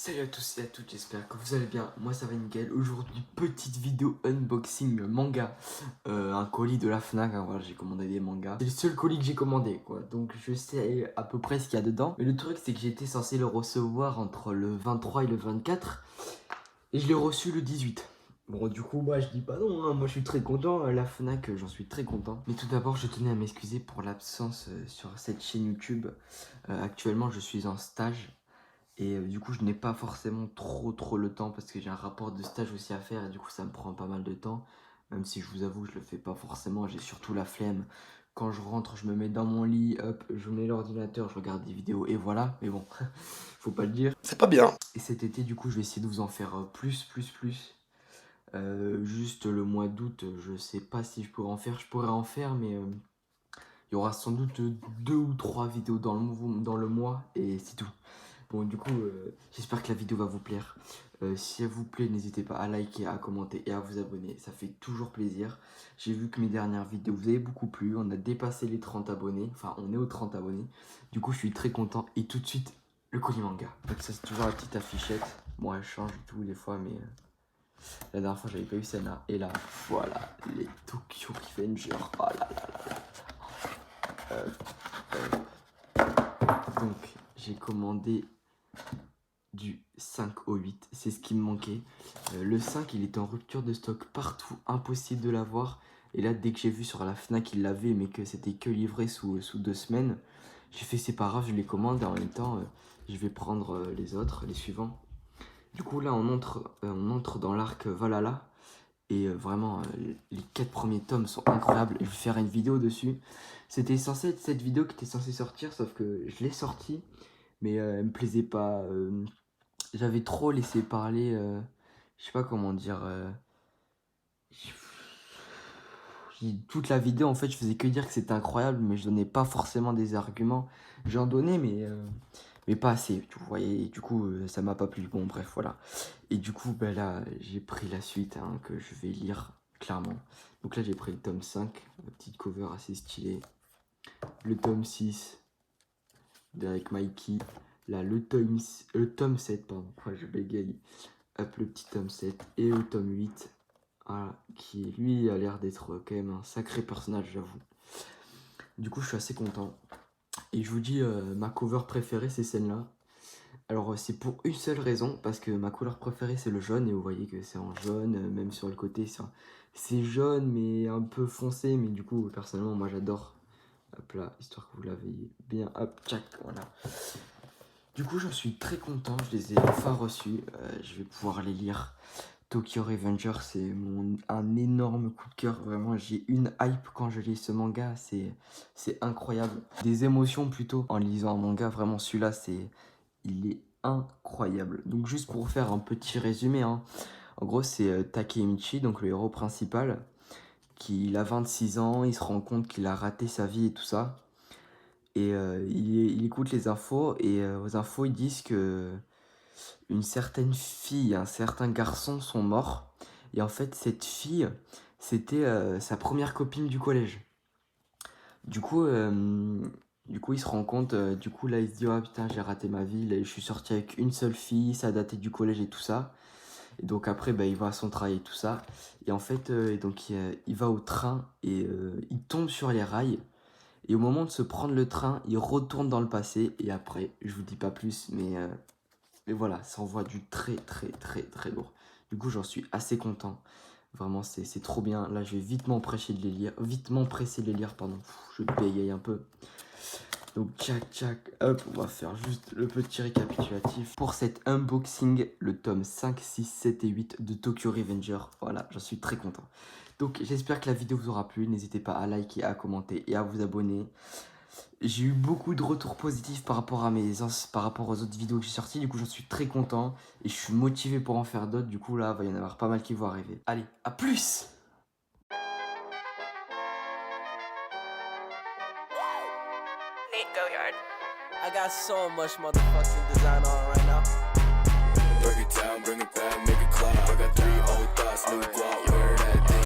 Salut à tous et à toutes, j'espère que vous allez bien, moi ça va nickel. Aujourd'hui, petite vidéo unboxing manga, un colis de la Fnac, hein, voilà, j'ai commandé des mangas. C'est le seul colis que j'ai commandé quoi, donc je sais à peu près ce qu'il y a dedans. Mais le truc c'est que j'étais censé le recevoir entre le 23 et le 24 et je l'ai reçu le 18. Bon du coup moi je dis pas non, hein. Moi je suis très content, la Fnac j'en suis très content. Mais tout d'abord je tenais à m'excuser pour l'absence sur cette chaîne YouTube. Actuellement je suis en stage. Et du coup je n'ai pas forcément trop le temps parce que j'ai un rapport de stage aussi à faire et du coup ça me prend pas mal de temps. Même si je vous avoue je le fais pas forcément, j'ai surtout la flemme. Quand je rentre je me mets dans mon lit, hop, je mets l'ordinateur, je regarde des vidéos et voilà. Mais bon, faut pas le dire. C'est pas bien. Et cet été du coup je vais essayer de vous en faire plus. Juste le mois d'août je sais pas si je pourrais en faire. Je pourrais en faire mais il y aura sans doute 2 ou 3 vidéos dans le mois et c'est tout. Bon du coup j'espère que la vidéo va vous plaire. Si elle vous plaît n'hésitez pas à liker, à commenter et à vous abonner, ça fait toujours plaisir. J'ai vu que mes dernières vidéos vous avez beaucoup plu, on a dépassé les 30 abonnés, enfin on est aux 30 abonnés. Du coup je suis très content et tout de suite le colis manga. Donc ça c'est toujours la petite affichette, bon elle change et tout des fois mais la dernière fois j'avais pas eu celle-là. Et là voilà les Tokyo Revengers, oh là là là là. Donc j'ai commandé du 5 au 8, c'est ce qui me manquait. Le 5 il était en rupture de stock partout, impossible de l'avoir. Et là dès que j'ai vu sur la Fnac il l'avait mais que c'était que livré sous 2 semaines, j'ai fait c'est pas grave, je les commande et en même temps je vais prendre les autres, les suivants. Du coup là on entre dans l'arc Valhalla. Et vraiment les 4 premiers tomes sont incroyables, je vais faire une vidéo dessus. C'était censé être cette vidéo qui était censée sortir sauf que je l'ai sortie. Mais elle me plaisait pas, j'avais trop laissé parler, je sais pas comment dire, toute la vidéo en fait je faisais que dire que c'était incroyable mais je donnais pas forcément des arguments. J'en donnais mais pas assez, tu voyais, et du coup ça m'a pas plu, bon bref voilà. Et du coup bah, là j'ai pris la suite hein, que je vais lire clairement. Donc là j'ai pris le tome 5, la petite cover assez stylée, le tome 6 avec Mikey. Là, le tome 7, pardon, je bégaye. Hop, le petit tome 7 et le tome 8. Voilà, qui lui a l'air d'être quand même un sacré personnage, j'avoue. Du coup, je suis assez content. Et je vous dis, ma cover préférée, c'est celle-là. Alors, c'est pour une seule raison, parce que ma couleur préférée, c'est le jaune. Et vous voyez que c'est en jaune, même sur le côté, c'est jaune, mais un peu foncé. Mais du coup, personnellement, moi, j'adore. Hop là, histoire que vous la voyez bien. Hop, tchac, voilà. Du coup, j'en suis très content, je les ai enfin reçus, je vais pouvoir les lire. Tokyo Revengers, c'est un énorme coup de cœur, vraiment, j'ai une hype quand je lis ce manga, c'est incroyable. Des émotions plutôt en lisant un manga, vraiment celui-là, il est incroyable. Donc juste pour faire un petit résumé, hein, en gros c'est Takemichi, donc le héros principal, qui a 26 ans, il se rend compte qu'il a raté sa vie et tout ça. Et il écoute les infos et aux infos ils disent que une certaine fille et un certain garçon sont morts. Et en fait cette fille c'était sa première copine du collège. Du coup il se rend compte, du coup là il se dit oh putain j'ai raté ma vie, là, je suis sorti avec une seule fille, ça datait du collège et tout ça. Et donc après bah, il va à son travail et tout ça. Et en fait il va au train et il tombe sur les rails. Et au moment de se prendre le train, il retourne dans le passé. Et après, je vous dis pas plus, mais voilà, ça envoie du très lourd. Du coup, j'en suis assez content. Vraiment, c'est trop bien. Là, je vais vite m'empresser de les lire. Pardon. Je bégaye un peu. Donc, tchac, hop, on va faire juste le petit récapitulatif. Pour cet unboxing, le tome 5, 6, 7 et 8 de Tokyo Revenger. Voilà, j'en suis très content. Donc, j'espère que la vidéo vous aura plu. N'hésitez pas à liker, à commenter et à vous abonner. J'ai eu beaucoup de retours positifs par rapport aux autres vidéos que j'ai sorties. Du coup, j'en suis très content. Et je suis motivé pour en faire d'autres. Du coup, là, il va y en avoir pas mal qui vont arriver. Allez, à plus! I got so much motherfucking design on right now. Break it down, bring it back, make it clap. I got 3 old thoughts, new guap.